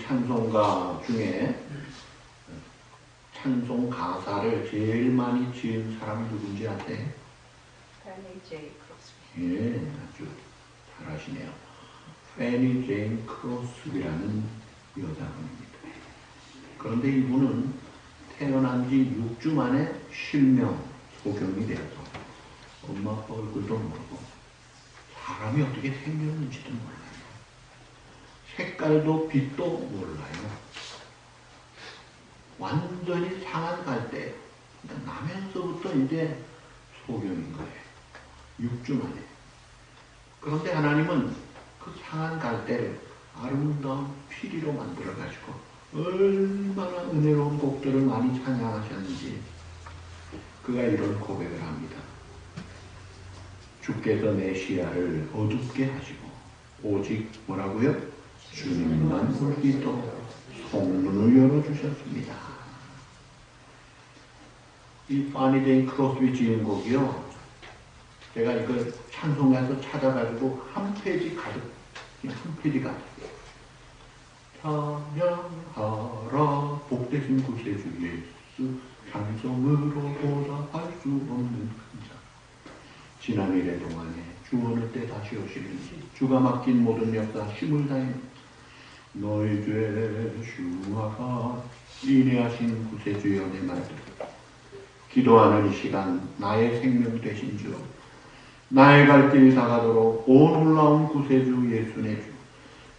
찬송가 중에 찬송 가사를 제일 많이 지은 사람이 누군지 아세요? 패니 제이 크로스비. 예, 아주 잘하시네요. 패니 제인 크로스비라는 여자분입니다. 그런데 이분은 태어난 지 6주 만에 실명, 소경이 되어서 엄마 아빠 얼굴도 모르고 사람이 어떻게 생겼는지도 몰라요. 색깔도 빛도 몰라요. 완전히 상한 갈대. 그러니까 나면서부터 이제 소경인 거예요. 6주 만에. 그런데 하나님은 그 상한 갈대를 아름다운 피리로 만들어가지고 얼마나 은혜로운 곡들을 많이 찬양하셨는지 그가 이런 고백을 합니다. 주께서 내 시야를 어둡게 하시고 오직 뭐라고요? 주님만 볼 수 있도록 성문을 열어주셨습니다. 이 파니 제인 크로스비 지은 곡이요. 제가 이걸 찬송가에서 찾아가지고 한 페이지 가득, 그냥 한 페이지 가득. 찬양하라 복되신 구세주 예수 찬송으로 보답할 수 없는 큰 자. 지난 일의 동안에 주 어느 때 다시 오시는지 주가 맡긴 모든 역사 힘을 다해 너희 죄 흉하가 인내하신 구세주여 내 말들 기도하는 이 시간 나의 생명 되신 주 나의 갈 길 다가도록 온 놀라운 구세주 예수 내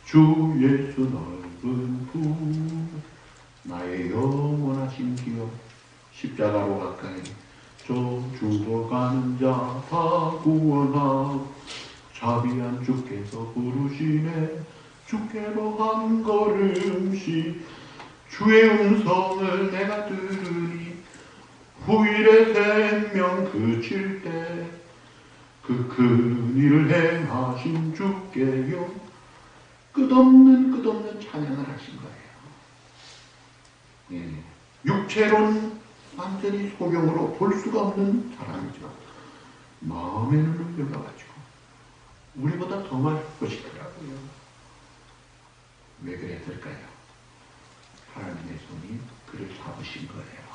주 예수 넓은 부 나의 영원하신 기업 십자가로 가까이 저 죽어가는 자 다 구원하고 자비한 주께서 부르시네 주께로 한 걸음씩 주의 음성을 내가 들으니 후일의 생명 그칠 때 그 큰 일을 행하신 주께요 끝없는 찬양을 하신 거예요. 예. 육체로는 완전히 소경으로 볼 수가 없는 사람이죠. 마음의 눈을 열어가지고 우리보다 더 멋있더라고요. 왜 그랬을까요? 하나님의 손이 그를 잡으신 거예요.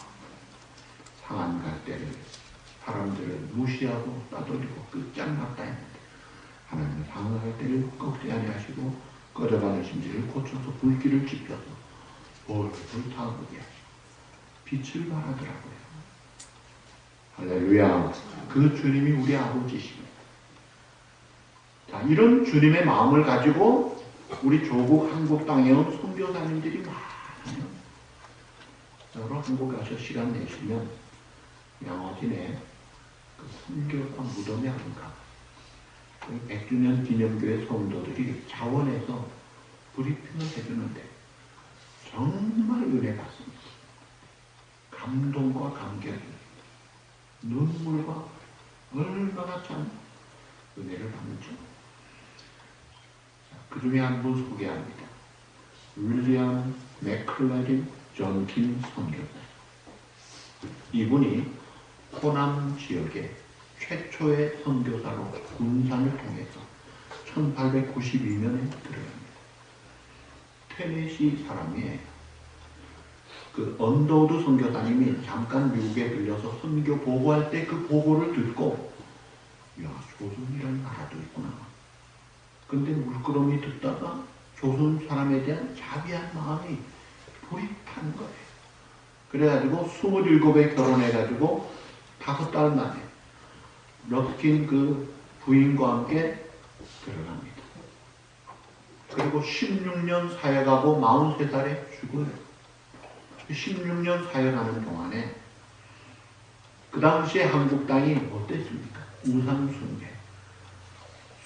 상한 갈대를 사람들을 무시하고 따돌리고 끝장났다 했는데 하나님은 상한 갈대를 꺾지 아니하시고 꺼져가는 심지를 고쳐서 불길을 지펴서 볼을 타오르게 하시고 빛을 발하더라고요. 할렐루야. 그 주님이 우리 아버지십니다. 자, 이런 주님의 마음을 가지고 우리 조국 한국 땅에 온 선교사님들이 많아요. 여러분 한국 가서 시간 내시면 양화진에 그 선교사 무덤에 한가 100주년 기념교회 성도들이 자원해서 브리핑을 해주는데 정말 은혜 받습니다. 감동과 감격이 눈물과 얼마나 참 은혜를 받는죠. 그 중에 한 분 소개합니다. 윌리엄 맥클레린 존킨 선교사. 이분이 호남 지역의 최초의 선교사로 군산을 통해서 1892년에 들어갑니다. 테네시 사람이에요. 그 언더우드 선교사님이 잠깐 미국에 들려서 선교 보고할 때 그 보고를 듣고 야, 조선이라는 나라도 있구나. 근데 물끄러미 듣다가 조선 사람에 대한 자비한 마음이 돌입한 거예요. 그래가지고 27에 결혼해가지고 5달 만에 럭킨 그 부인과 함께 들어갑니다. 그리고 16년 사역하고 43살에 죽어요. 16년 사역하는 동안에 그 당시에 한국 땅이 어땠습니까? 우상숭배,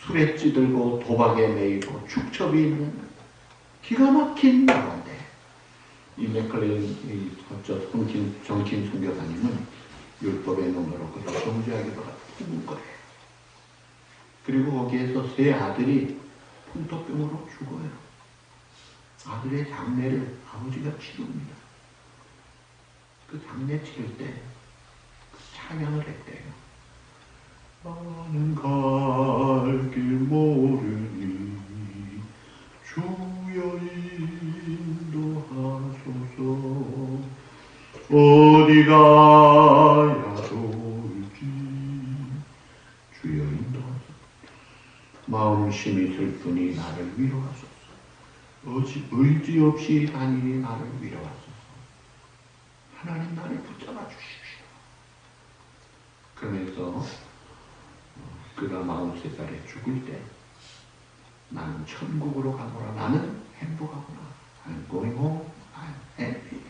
술에 찌들고 도박에 매이고 축첩이 있는 기가 막힌 나라인데 이 맥클레인 존킨 선교사님은 율법의 놈으로 그를 정죄하기로 품은 거예요. 그리고 거기에서 세 아들이 풍토병으로 죽어요. 아들의 장례를 아버지가 치릅니다. 그 장례 치를 때 그 찬양을 했대요. 나는 갈 길 모르니 주여 주옵소서. 어디 가야 좋을지 주여 인도하소서. 마음 심히 슬프니 나를 위로하소서. 의지 없이 다니니 나를 위로하소서. 하나님 나를 붙잡아 주십시오. 그러면서 그가 43살에 죽을 때 나는 천국으로 가노라. 나는 행복하구나. I'm going home. I'm happy.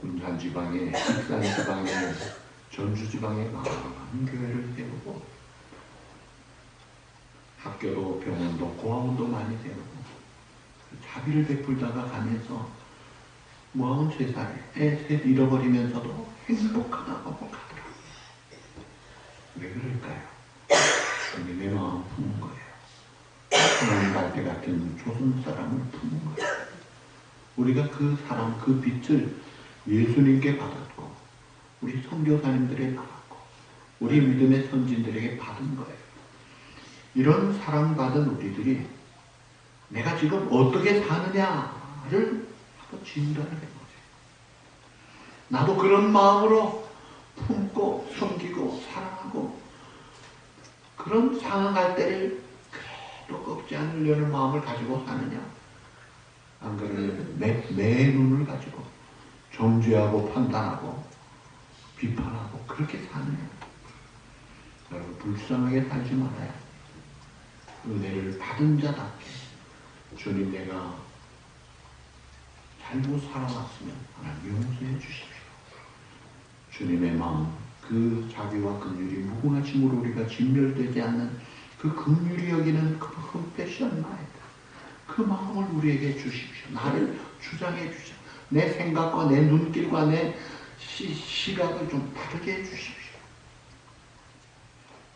군산지방에, 익산지방에, 전주지방에 많은 교회를 세우고 학교도 병원도 고아원도 많이 세우고 자비를 베풀다가 가면서 43살에 애 셋 잃어버리면서도 행복하다고 가더라고요. 왜 그럴까요? 주님의 마음 품은 거예요. 하나님 갈대 같은 조선 사람을 품은 거예요. 우리가 그 사랑, 그 빛을 예수님께 받았고 우리 선교사님들에게 받았고 우리 믿음의 선진들에게 받은 거예요. 이런 사랑받은 우리들이 내가 지금 어떻게 사느냐를 한번 진단을 해보세요. 나도 그런 마음으로 품고 섬기고 사랑하고 그런 상황할 때를 그래도 꺾지 않으려는 마음을 가지고 사느냐, 안 그러면 내 눈을 가지고 정죄하고 판단하고 비판하고 그렇게 사느냐. 여러분 불쌍하게 살지 말아요. 은혜를 받은 자답게 주님 내가 잘못 살아왔으면 하나님 용서해 주십시오. 주님의 마음, 그 자비와 긍휼이 무궁하심으로 우리가 진멸되지 않는 그 긍휼이 여기는 그 컴패션 마인드, 그 마음을 우리에게 주십시오. 나를 주장해 주십시오. 내 생각과 내 눈길과 내 시각을 좀 다르게 해 주십시오.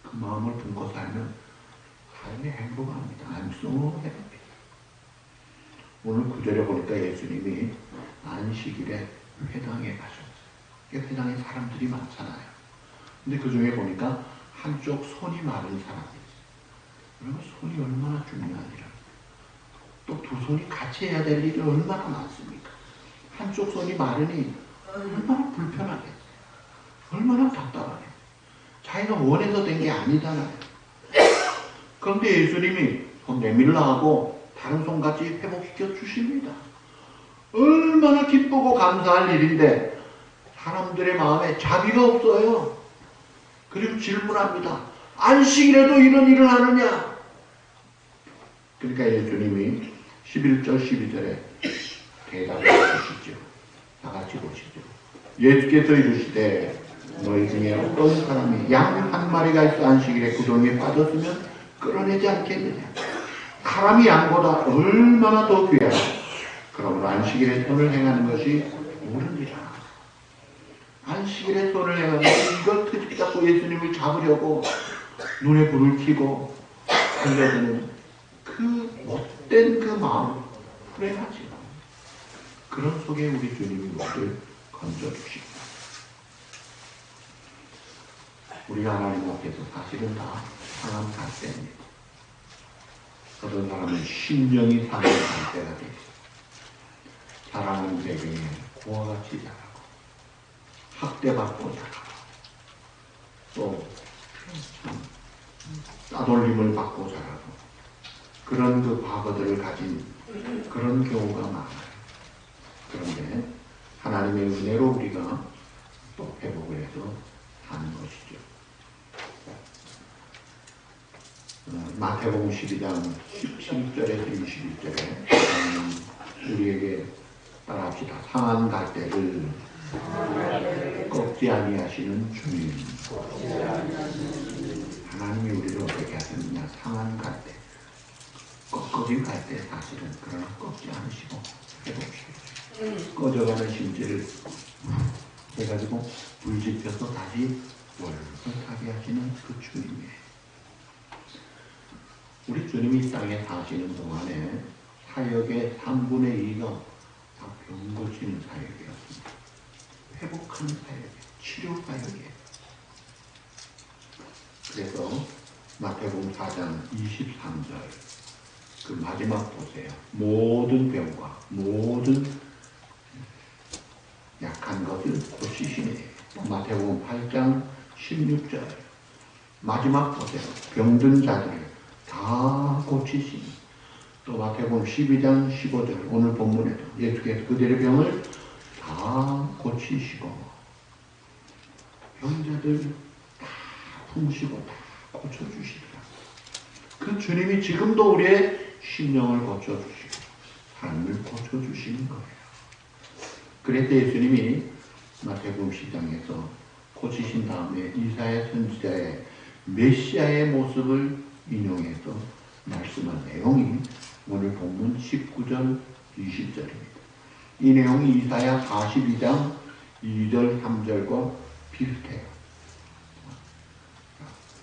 그 마음을 품고 살면 삶이 행복합니다. I'm so happy. 오늘 구절에 보니까 예수님이 안식일에 회당에 가셨어요. 회당에 사람들이 많잖아요. 근데 그 중에 보니까 한쪽 손이 마른 사람이 있어요. 그러면 손이 얼마나 중요한 일을, 또 두 손이 같이 해야 될 일이 얼마나 많습니까? 한쪽 손이 마르니 얼마나 불편하겠어요. 얼마나 답답하겠어요. 자기가 원해서 된 게 아니잖아요. 그런데 예수님이 손 내밀라 하고 다른 손같이 회복시켜 주십니다. 얼마나 기쁘고 감사할 일인데 사람들의 마음에 자비가 없어요. 그리고 질문합니다. 안식일에도 이런 일을 하느냐? 그러니까 예수님이 11절 12절에 대답을 해주시죠. 다 같이 보시죠. 예수께서 이르시되 너희 중에 어떤 사람이 양 한 마리가 있어 안식일에 구덩이에 빠졌으면 끌어내지 않겠느냐? 사람이 양보다 얼마나 더 귀하냐? 그러므로 안식일에 손을 행하는 것이 옳으니라. 안식일에 손을 행하는 것이 이걸 트집 잡고 예수님을 잡으려고 눈에 불을 켜고 달려드는 그 못된 그 마음 불행하지. 그런 속에 우리 주님이 우리를 건져주십니다. 우리가 하나님 앞에서 사실은 다 상한 갈대입니다. 어떤 사람은 심령이 상한 갈대가 되죠. 자라는 배경에 고아같이 자라고 학대받고 자라고 또 따돌림을 받고 자라고 그런 그 과거들을 가진 그런 경우가 많아요. 그런데 하나님의 은혜로 우리가 또 회복을 해서 사는 것이죠. 마태복음 12장 17절에서 21절에 우리에게 따라합시다. 상한 갈대를 꺾지 아니하시는 주님. 하나님이 우리를 어떻게 하셨느냐? 상한 갈대, 꺾어진 갈대 사실은 그러나 꺾지 않으시고 회복시켜주시고 꺼져가는 심지를 해가지고 불지펴서 다시 월급하게 하시는 그 주님이에요. 우리 주님이 이 땅에 사시는 동안에 사역의 3분의 2가 다 병 고치는 사역이었습니다. 회복하는 사역이에요. 치료 사역이에요. 그래서 마태복음 4장 23절 그 마지막 보세요. 모든 병과 모든 약한 것을 고치시네. 마태복음 8장 16절. 마지막 보세요. 병든 자들을 다 고치시니. 또 마태복음 12장 15절. 오늘 본문에도 예수께서 그들의 병을 다 고치시고 병자들 다 품으시고 다 고쳐주시더라. 그 주님이 지금도 우리의 심령을 고쳐주시고 삶을 고쳐주시는 거예요. 그래서 예수님이 마태복음 10장에서 고치신 다음에 이사야 선지자의 메시아의 모습을 인용해서 말씀한 내용이 오늘 본문 19절 20절입니다. 이 내용이 이사야 42장 2절 3절과 비슷해요.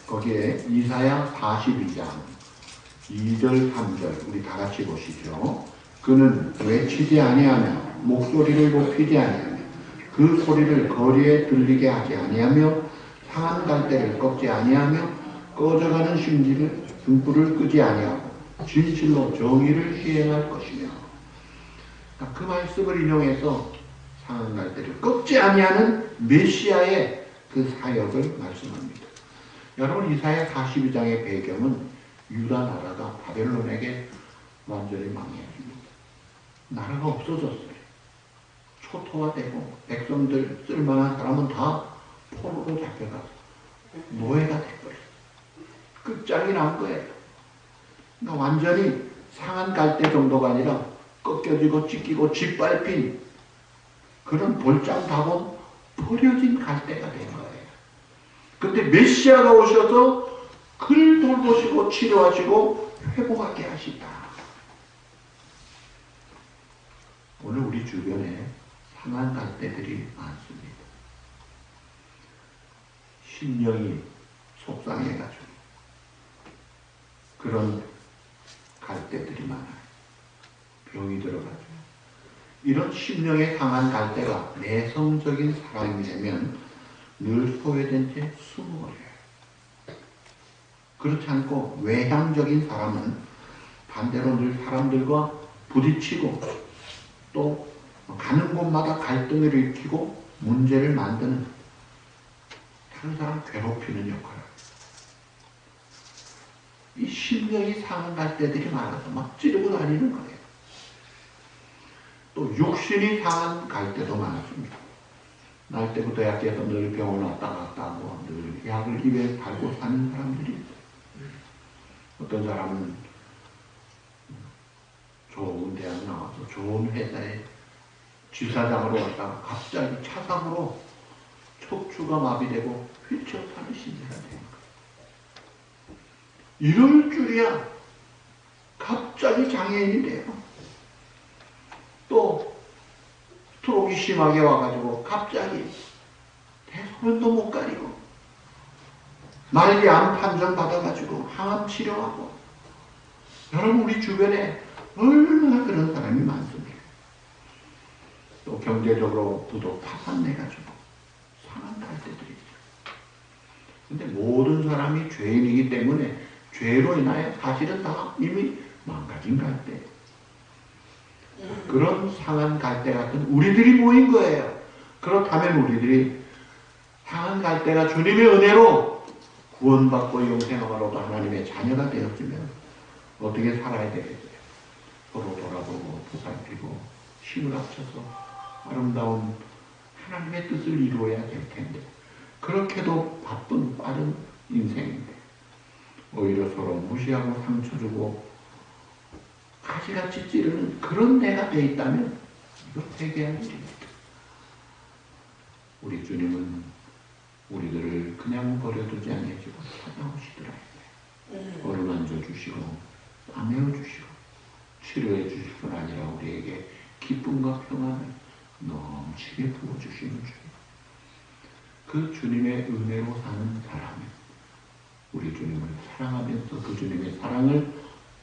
거기에 이사야 42장 2절 3절 우리 다 같이 보시죠. 그는 외치지 아니하며 목소리를 높이지 아니하며 그 소리를 거리에 들리게 하지 아니하며 상한 갈대를 꺾지 아니하며 꺼져가는 심지를 등불을 끄지 아니하고 진실로 정의를 시행할 것이며. 그 말씀을 인용해서 상한 갈대를 꺾지 아니하는 메시아의 그 사역을 말씀합니다. 여러분 이사야 42장의 배경은 유다 나라가 바벨론에게 완전히 망해집니다. 나라가 없어졌어요. 초토화되고 백성들 쓸만한 사람은 다 포로로 잡혀가서 노예가 돼버렸어요. 끝장이 난 거예요. 그러니까 완전히 상한 갈대 정도가 아니라 꺾여지고 찢기고 짓밟힌 그런 볼장 다본 버려진 갈대가 된 거예요. 근데 메시아가 오셔서 그를 돌보시고 치료하시고 회복하게 하시다. 오늘 우리 주변에 상한 갈대들이 많습니다. 심령이 속상해가지고 그런 갈대들이 많아요. 병이 들어가지고 이런 심령의 상한 갈대가 내성적인 사람이 되면 늘 소외된 채 숨어버려요. 그렇지 않고 외향적인 사람은 반대로 늘 사람들과 부딪히고 또 가는 곳마다 갈등을 일으키고 문제를 만드는 다른 사람 괴롭히는 역할을 합니다. 이 심령이 상한 갈대들이 많아서 막 찌르고 다니는 거예요. 또 육신이 상한 갈대도 많았습니다. 날 때부터 약해서 늘 병원 왔다 갔다 하고 늘 약을 입에 달고 사는 사람들이 있어요. 어떤 사람은 좋은 대학 나와서 좋은 회사에 지사장으로 왔다가 갑자기 차상으로 척추가 마비되고 휠체어 타는 신세가 되는 거예요. 이럴 줄이야 갑자기 장애인이 돼요. 또 스트로크가 심하게 와가지고 갑자기 대소변도 못 가리고 말기암 판정 받아가지고 항암 치료하고. 여러분 우리 주변에 얼마나 그런 사람이 많습니까? 또 경제적으로 부도 파산내가지고 상한 갈대들이 있어요. 근데 모든 사람이 죄인이기 때문에 죄로 인하여 사실은 다 이미 망가진 갈대. 그런 상한 갈대 같은 우리들이 모인 거예요. 그렇다면 우리들이 상한 갈대가 주님의 은혜로 구원받고 영생하로도 하나님의 자녀가 되었으면 어떻게 살아야 되겠어요? 서로 돌아보고 보살피고 힘을 합쳐서 아름다운 하나님의 뜻을 이루어야 될 텐데 그렇게도 바쁜 빠른 인생인데 오히려 서로 무시하고 상처 주고 가시같이 찌르는 그런 내가 돼 있다면 이거 회개할 일입니다. 우리 주님은 우리들을 그냥 버려두지 아니하시고 찾아오시더라. 어루만져 주시고 아메어 주시고 치료해 주실 뿐 아니라 우리에게 기쁨과 평안을 넘치게 부어주시는 주님. 그 주님의 은혜로 사는 사람은 우리 주님을 사랑하면서 그 주님의 사랑을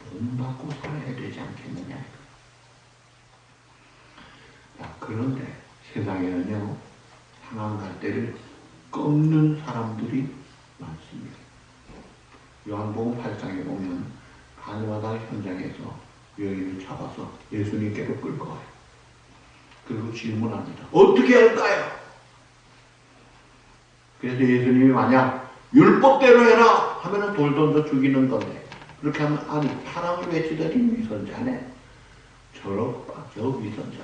본받고 살아야 되지 않겠느냐. 그런데 세상에는요 상한 갈대를 꺾는 사람들이 많습니다. 요한복음 8장에 보면 한마당 현장에서 여인을 잡아서 예수님께로 끌고 와요. 그리고 질문합니다. 어떻게 할까요? 그래서 예수님이 만약 율법대로 해라 하면은 돌 던져 죽이는 건데, 그렇게 하면 아니 사랑을 외치더니 위선자네, 저 위선자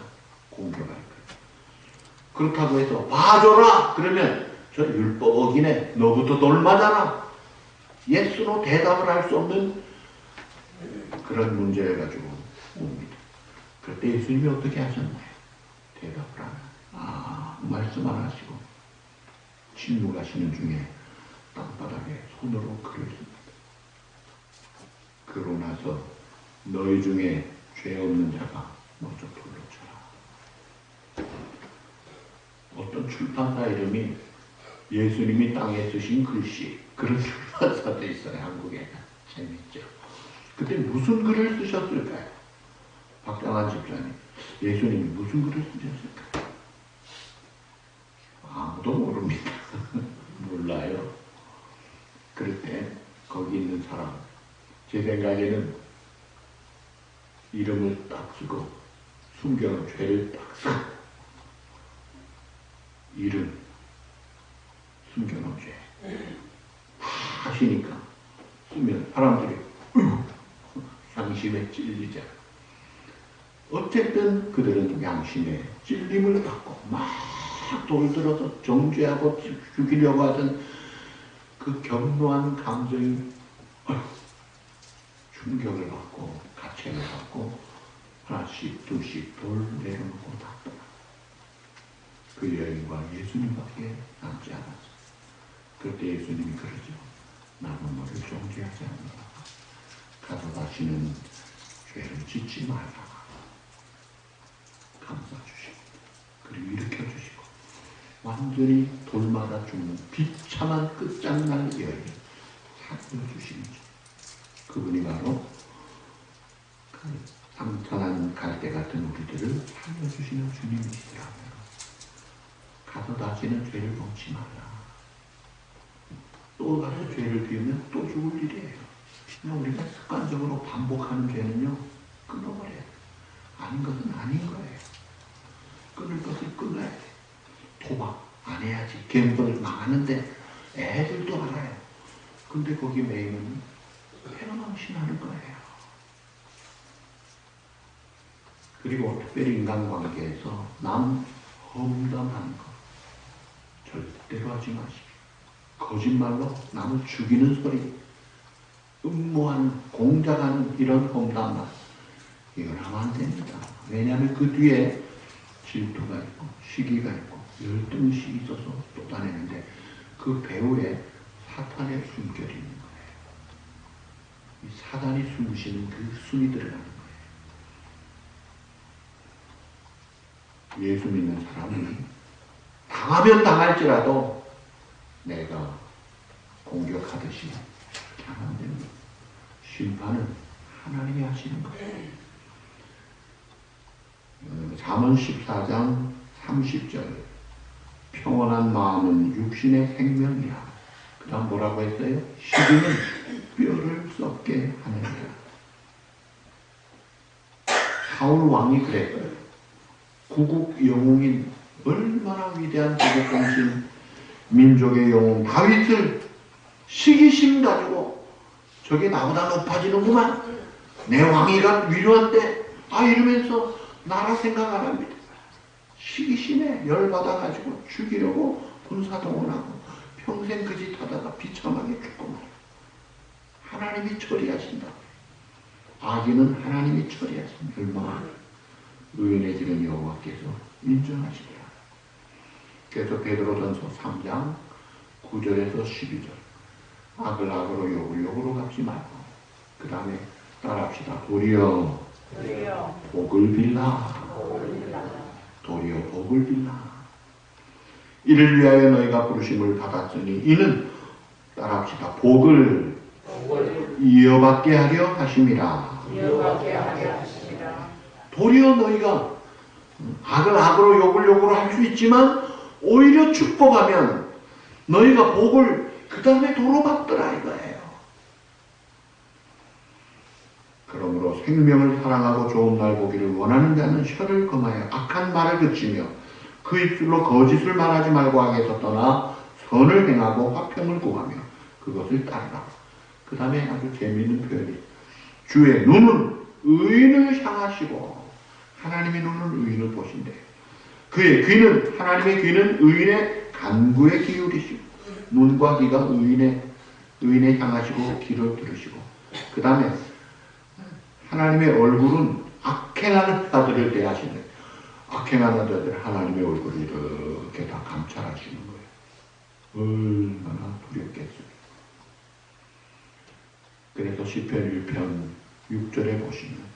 공격할 거예요. 그렇다고 해서 봐줘라 그러면 저 율법 어기네, 너부터 돌 맞아라, 예스로 대답을 할 수 없는 그런 문제를 가지고 옵니다. 그때 예수님이 어떻게 하셨나요? 대답을 하면 말씀 안 하시고 침묵하시는 중에 땅바닥에 손으로 글을 씁니다. 그러고 나서 너희 중에 죄 없는 자가 먼저 돌로 쳐라. 어떤 출판사 이름이 예수님이 땅에 쓰신 글씨, 그런 출판사도 있어요. 한국에. 재밌죠. 그때 무슨 글을 쓰셨을까요? 박장한 집사님, 예수님이 무슨 글을 쓰셨을까요? 아무도 모릅니다. 몰라요. 그럴 때 거기 있는 사람, 제 생각에는 이름을 딱 쓰고 숨겨놓은 죄를 딱 쓰고, 이름 숨겨놓은 죄 하시니까 쓰면 사람들이 양심에 찔리자. 어쨌든 그들은 양심에 찔림을 받고 막 돌들어서 정죄하고 죽이려고 하던 그 격노한 감정이 충격을 받고 가책을 받고 하나씩 둘씩 돌 내려놓고 닫더라. 그 여인과 예수님밖에 남지 않았어. 그때 예수님이 그러죠. 나는 너를 정죄하지 않는다. 가서 다시는 죄를 짓지 말라. 감싸 주시고 그리고 일으켜 주시고 완전히 돌마다 죽는 비참한 끝장난 여인 살려주시는 주. 그분이 바로 그 상처난 갈대 같은 우리들을 살려주시는 주님이시더라고요. 가서 다시는 죄를 범치 말라. 또 가서 죄를 비우면 또 죽을 일이에요. 그냥 우리가 습관적으로 반복하는 죄는요, 끊어버려야 돼요. 아닌 것은 아닌 거예요. 끊을 것을 끊어야 돼. 도박 안 해야지. 갬블 망하는데 애들도 알아요. 근데 거기 매이면 패러망신하는 거예요. 그리고 특별히 인간관계에서 남 험담하는 거 절대로 하지 마십시오. 거짓말로 남을 죽이는 소리, 음모하는, 공작하는 이런 험담만, 이걸 하면 안 됩니다. 왜냐하면 그 뒤에 질투가 있고 시기가 있고 열등시 있어서 쏟아내는데 그 배후에 사탄의 숨결이 있는 거예요. 이 사단이 숨쉬는 그 숨이 들어가는 거예요. 예수 믿는 사람은 당하면 당할지라도 내가 공격하듯이 그렇게 하면 안 됩니다. 심판은 하나님이 하시는 거예요. 잠언 14장 30절 평온한 마음은 육신의 생명이야. 그 다음 뭐라고 했어요? 시기는 뼈를 썩게 하느니라. 사울 왕이 그랬어요. 구국 영웅인 얼마나 위대한 구국공신 민족의 영웅 다윗을 시기심 가지고 저게 나보다 높아지는구만, 내 왕위가 위로한데 이러면서 나라 생각 안 합니다. 시기심에 열받아가지고 죽이려고 군사동원하고 평생 그 짓 하다가 비참하게 죽고 말이야. 하나님이 처리하신다. 악인은 하나님이 처리하신다. 얼마나 의인해지는 여호와께서 인정하시더라. 그래서 베드로전서 3장 9절에서 12절 악을 악으로 욕을 욕으로 갚지 말고 그 다음에 따라합시다. 도리어 복을 빌라. 도리어 복을 빌라. 이를 위하여 너희가 부르심을 받았으니 이는 따라합시다. 복을 이어받게 하려 하심이라. 도리어 너희가 악을 악으로 욕을 욕으로 할 수 있지만 오히려 축복하면 너희가 복을 그 다음에 도로 받더라 이거예요. 생명을 사랑하고 좋은 날 보기를 원하는 자는 혀를 금하여 악한 말을 그치며 그 입술로 거짓을 말하지 말고 하게서 떠나 선을 행하고 화평을 구하며 그것을 따르라. 그 다음에 아주 재미있는 표현이 주의 눈은 의인을 향하시고 하나님의 눈은 의인을 보신대. 그의 귀는 하나님의 귀는 의인의 간구에 기울이시고 눈과 귀가 의인에 향하시고 귀를 들으시고 그 다음에 하나님의 얼굴은 악행하는 자들을 대하시는 악행하는 자들 하나님의 얼굴을 이렇게 다 감찰하시는 거예요. 얼마나 두렵겠어요. 그래서 시편 1편 6절에 보시면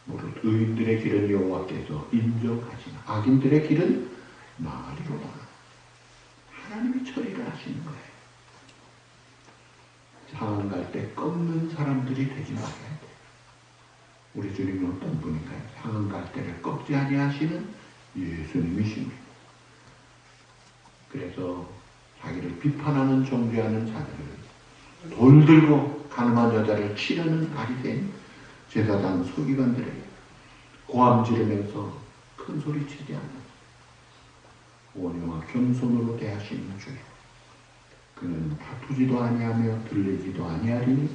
무릇 의인들의 길은 여호와께서 인정하시나 악인들의 길은 나리로다. 하나님이 처리를 하시는 거예요. 상황 갈 때 꺾는 사람들이 되지 말아야 돼. 우리 주님은 어떤 분인가요? 상황 갈 때를 꺾지 아니하시는 예수님이십니다. 그래서 자기를 비판하는 정죄하는 자들을 돌 들고 가늠한 여자를 치려는 바리새인 제사장 서기관들에게 고함 지르면서 큰 소리 치지 않는 온유와 겸손으로 대하시는 주님. 그는 다투지도 아니하며 들리지도 아니하리니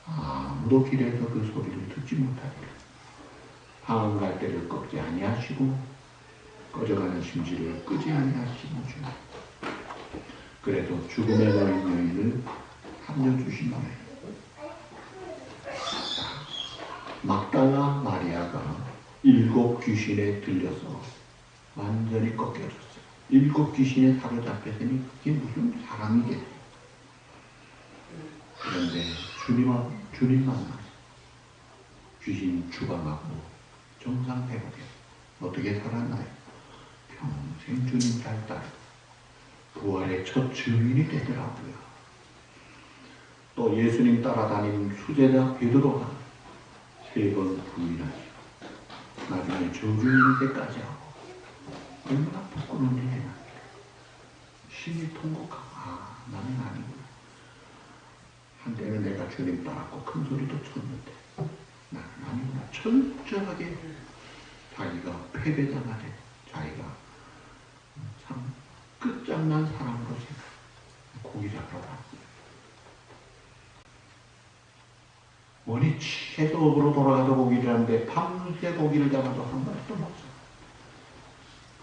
아무도 길에서 그 소리를 듣지 못하리라. 상황 갈 때를 꺾지 아니하시고 꺼져가는 심지를 끄지 아니하시는 주님. 그래서 죽음에 놓인 여인을 살려주신 거예요. 막달라 마리아가 7 귀신에 들려서 완전히 꺾여졌어요. 7 귀신에 사로잡혔으니 그게 무슨 사람이겠어요. 그런데 주님 만나서 귀신 추방하고 정상 회복해서 어떻게 살았나요? 평생 주님 잘 따르고 부활의 첫 증인이 되더라고요. 또 예수님 따라다니는 수제자 베드로가 3번 부인하시고 나중에 저주인세까지 하고 얼마나 부끄러운 일이냐. 심히 통곡하고 나는 아니구나. 한때는 내가 주님 따랐고 큰 소리도 쳤는데 나는 아니구나. 철저하게 자기가 패배자가 돼 자기가 참 끝장난 사람으로 생각 고기 잡으러 갔어요. 원이 취해서 업으로 돌아가서 고기를 하는데 밤새 고기를 잡아도 한 마리도 못 잡아요.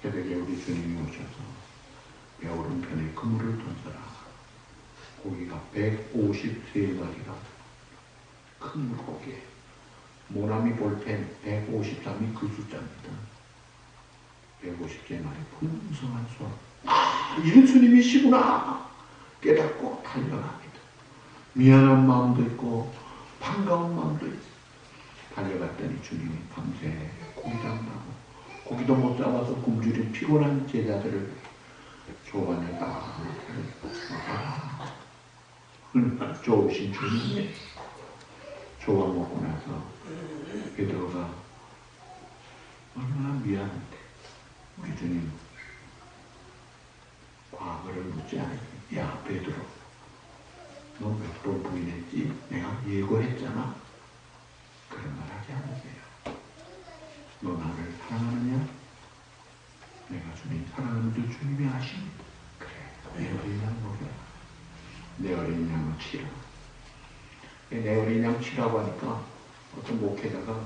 새벽에 우리 주님이 오셔서 배오른편에 그물을 던져라. 고기가 153마리가 큰 물고기에 모나미 볼펜 153이 그 숫자입니다. 153마리 풍성한 소. 예수님이시구나 깨닫고 달려갑니다. 미안한 마음도 있고 반가운 마음도 있어요. 달려갔더니 주님이 밤새 고기 잡는다고 고기도 못 잡아서 굶주린 피곤한 제자들을 조반에 딱 얼마나 좋으신 주님이에요. 조반 먹고 나서 베드로가 얼마나 미안한데 우리 주님 과거를 묻지 않았어요. 야 베드로 너 몇 번 부인했지? 내가 예고했잖아. 그런 말 하지 않으세요. 너 나를 사랑하느냐? 내가 주님 사랑하는 줄 주님이 아십니다. 그래 내 어린 양 먹여라. 내 어린 양을 치라. 내 어린 양 치라고 하니까 어떤 목회자가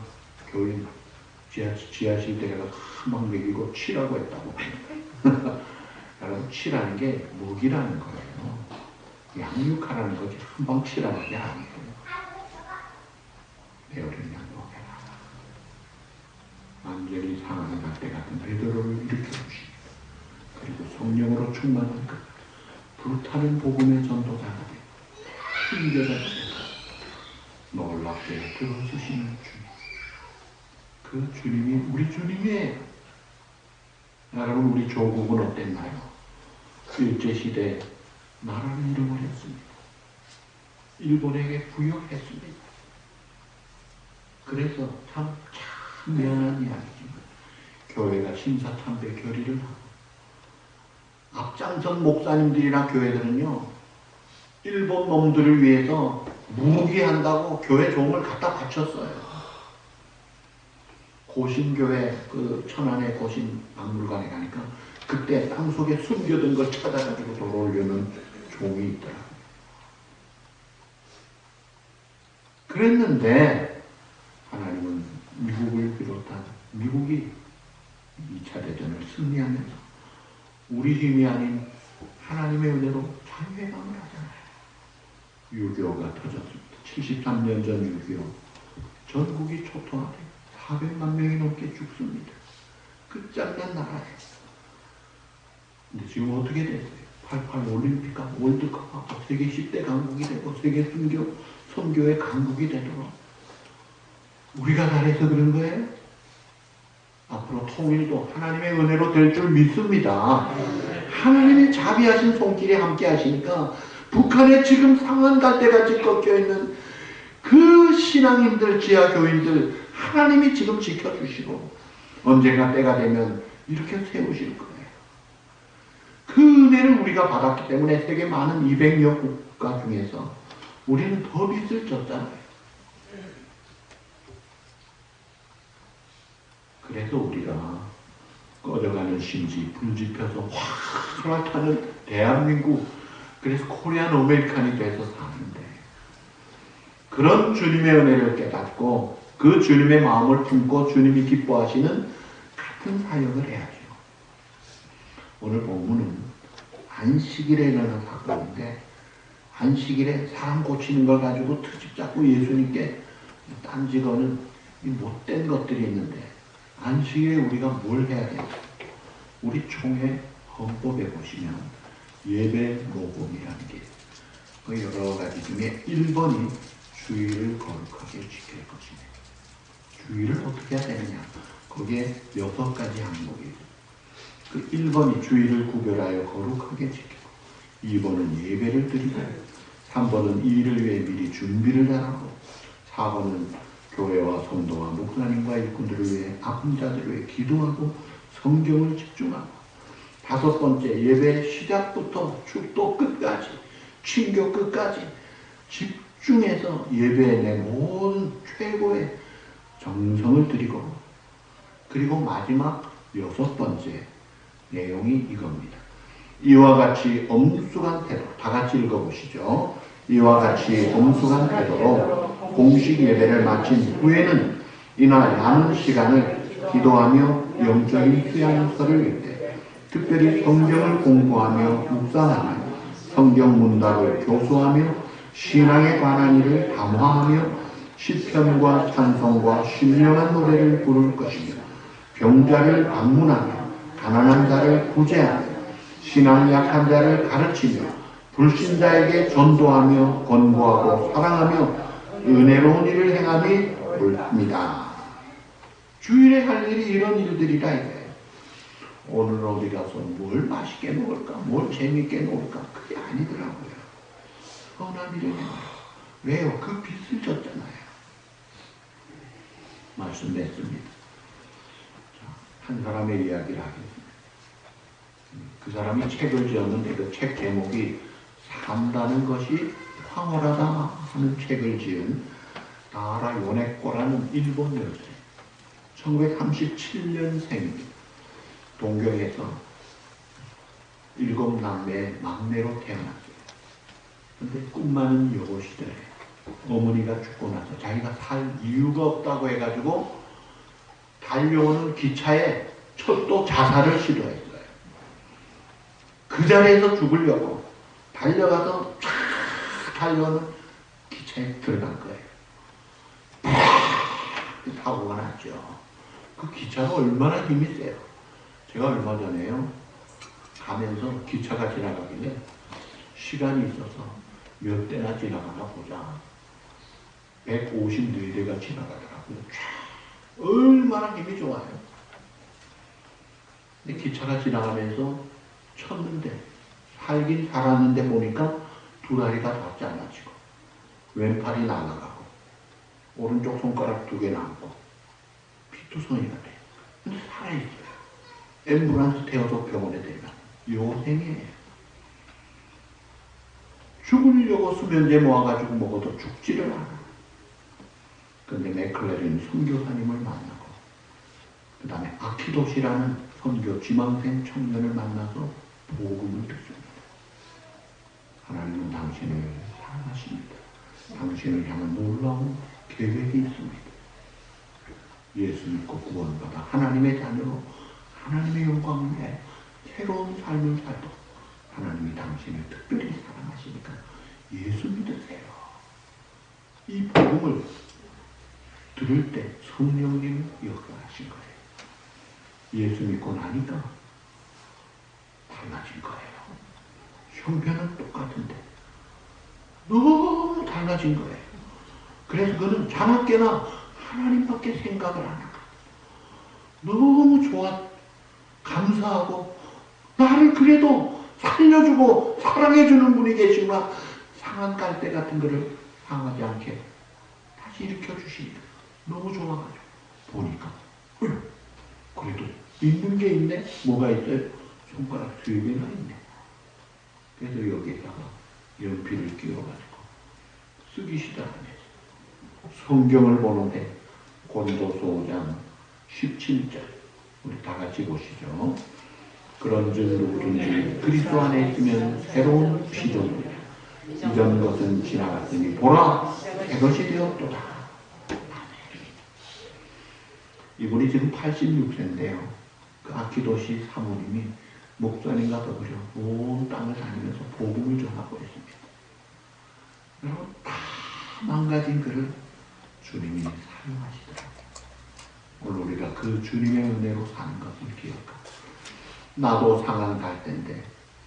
교인 지하실 데가 막 먹이고 치라고 했다고. 여러분 치라는 게 먹이라는 거예요. 양육하라는 거지 한방 치라는 게 아니에요. 내 어린 양 먹여라. 완전히 상하는 갈대 같은 베드로를 일으켜주십니다. 그리고 성령으로 충만한 것 불타는 복음의 전도자가 되고 순교자가 되고 놀랍게 들어주시는 주님. 그 주님이 우리 주님이에요. 여러분 우리 조국은 어땠나요? 일제시대 나라를 잃어버렸습니다. 일본에게 부역했습니다. 그래서 참 미안한 이야기지만 교회가 신사참배 결의를 하고 앞장선 목사님들이나 교회들은요 일본 놈들을 위해서 무기한다고 교회 종을 갖다 바쳤어요. 고신교회 그 천안의 고신 박물관에 가니까 그때 땅속에 숨겨둔 걸 찾아가지고 돌아오려는 종이 있더라고요. 그랬는데 하나님은 미국을 비롯한 미국이 2차 대전을 승리하면서 우리 힘이 아닌 하나님의 은혜로 자유회감을 하잖아요. 6.25가 터졌습니다. 73년 전 6.25 전국이 초토화되고 400만 명이 넘게 죽습니다. 끝장난 나라예요. 근데 지금 어떻게 됐어요? 88 올림픽하고 월드컵하고 세계 10대 강국이 되고 세계 선교의 강국이 되도록 우리가 잘해서 그런 거예요? 앞으로 통일도 하나님의 은혜로 될 줄 믿습니다. 하나님의 자비하신 손길에 함께 하시니까 북한에 지금 상한 갈대같이 꺾여있는 그 신앙인들, 지하교인들 하나님이 지금 지켜주시고 언젠가 때가 되면 이렇게 세우실 거예요. 그 은혜를 우리가 받았기 때문에 세계 많은 200여 국가 중에서 우리는 더 빚을 졌잖아요. 그래서 우리가 꺼져가는 심지 불지펴서 확 타는 대한민국, 그래서 코리안 아메리칸이 돼서 사는데 그런 주님의 은혜를 깨닫고 그 주님의 마음을 품고 주님이 기뻐하시는 같은 사역을 해야죠. 오늘 본문은 안식일에 일어난 사건인데 안식일에 사람 고치는 걸 가지고 트집 잡고 예수님께 딴지거는 이 못된 것들이 있는데 안식일에 우리가 뭘 해야 되나? 우리 총회 헌법에 보시면 예배 모범이라는 게 그 여러 가지 중에 1번이 주의를 거룩하게 지킬 것이네. 주의를 어떻게 해야 되느냐? 거기에 6가지 항목이 있어요. 그 1번이 주의를 구별하여 거룩하게 지키고 2번은 예배를 드리고 3번은 이 일을 위해 미리 준비를 잘하고 4번은 교회와 성도와 목사님과 일꾼들을 위해 아픈 자들을 위해 기도하고 성경을 집중하고 5번째 예배 시작부터 축도 끝까지 친교 끝까지 집중해서 예배에 내 모든 최고의 정성을 드리고 그리고 마지막 6번째 내용이 이겁니다. 이와 같이 엄숙한 태도, 다 같이 읽어보시죠. 이와 같이 엄숙한 태도로 공식 예배를 마친 후에는 이날 남은 시간을 기도하며 영적인 수양서를 읽되 특별히 성경을 공부하며 묵상하며 성경 문답을 교수하며 신앙에 관한 일을 담화하며 시편과 찬송과 신령한 노래를 부를 것이며 병자를 방문하며 가난한 자를 구제하며 신앙 약한 자를 가르치며 불신자에게 전도하며 권고하고 사랑하며 은혜로운 일을 행함이 옳습니다. 주일에 할 일이 이런 일들이라 이거예요. 오늘 어디 가서 뭘 맛있게 먹을까? 뭘 재밌게 먹을까? 그게 아니더라고요. 선한 일을 행하라. 왜요? 그 빚을 졌잖아요. 말씀드렸습니다. 한 사람의 이야기를 하겠습니다. 그 사람이 책을 지었는데 그 책 제목이 산다는 것이 황홀하다 하는 책을 지은 나라 요네코라는 일본 여세 1937년생입니다. 동경에서 7남매의 막내로 태어났어요. 근데 꿈 많은 여고 시절에 어머니가 죽고 나서 자기가 살 이유가 없다고 해가지고 달려오는 기차에 철도 자살을 시도했어요. 그 자리에서 죽으려고 달려가서 쫙 달려오는 기차에 들어간 거예요. 사고가 났죠. 그 기차가 얼마나 힘이 세요. 제가 얼마 전에요 가면서 기차가 지나가길래 시간이 있어서 몇 대나 지나가나 보자. 154대가 지나가더라고요. 쫙 얼마나 힘이 좋아요. 근데 기차가 지나가면서 쳤는데 살긴 살았는데 보니까 두 다리가 다 잘라지고 왼팔이 날아가고 오른쪽 손가락 2개 남고 피투성이가 돼요. 근데 살아있어요. 앰뷸런스 태워서 병원에 대면 요생이에요. 죽으려고 수면제 모아가지고 먹어도 죽지를 않아. 근데 맥클레린 선교사님을 만나고 그 다음에 아키도시라는 선교 지망생 청년을 만나서 복음을 듣습니다. 하나님은 당신을 사랑하십니다. 당신을 향한 놀라운 계획이 있습니다. 예수 믿고 구원받아 하나님의 자녀로 하나님의 영광을 위해 새로운 삶을 살고 하나님이 당신을 특별히 사랑하시니까 예수 믿으세요. 이 복음을 들을 때 성령님이 역사하신 거예요. 예수 믿고 나니까 달라진 거예요. 형편은 똑같은데 너무 달라진 거예요. 그래서 그는 자나깨나 하나님밖에 생각을 안 하고 너무 좋아, 감사하고 나를 그래도 살려주고 사랑해주는 분이 계시구나. 상한 갈대 같은 거를 상하지 않게 다시 일으켜주시니까 너무 좋아가지고 보니까 그래도 있는 게 있네. 뭐가 있어요? 손가락 3개나 있네. 그래서 여기에다가 연필을 끼워가지고 쓰기 시작하네. 성경을 보는데 고린도서 5장 17절 우리 다 같이 보시죠. 그런즉 누구든지 그리스도 안에 있으면 새로운 피조물이라. 이전 것은 지나갔으니 보라 새것이 되었도다. 이분이 지금 86세인데요. 그 아키도시 사모님이 목사님과 더불어 온 땅을 다니면서 복음을 전하고 있습니다. 여러분 다 망가진 그를 주님이 사용하시더라고요. 오늘 우리가 그 주님의 은혜로 사는 것을 기억하고 나도 상한 갈 때인데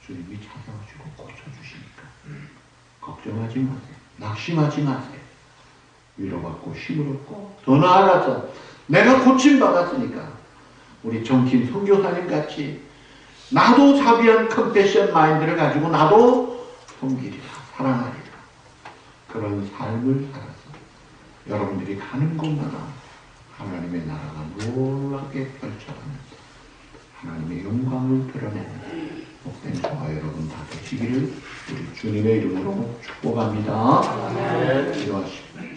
주님이 찾아오시고 고쳐주시니까 걱정하지 마세요. 낙심하지 마세요. 위로받고 힘을 얻고 더 나아가서 내가 고침받았으니까 우리 정팀 선교사님 같이 나도 자비한 컴패션 마인드를 가지고 나도 섬기리라 사랑하리라 그런 삶을 살아서 여러분들이 가는 곳마다 하나님의 나라가 놀랍게 펼쳐가면서 하나님의 영광을 드러내는 복된 저와 여러분 다 되시기를 우리 주님의 이름으로 축복합니다. 기도하십시오.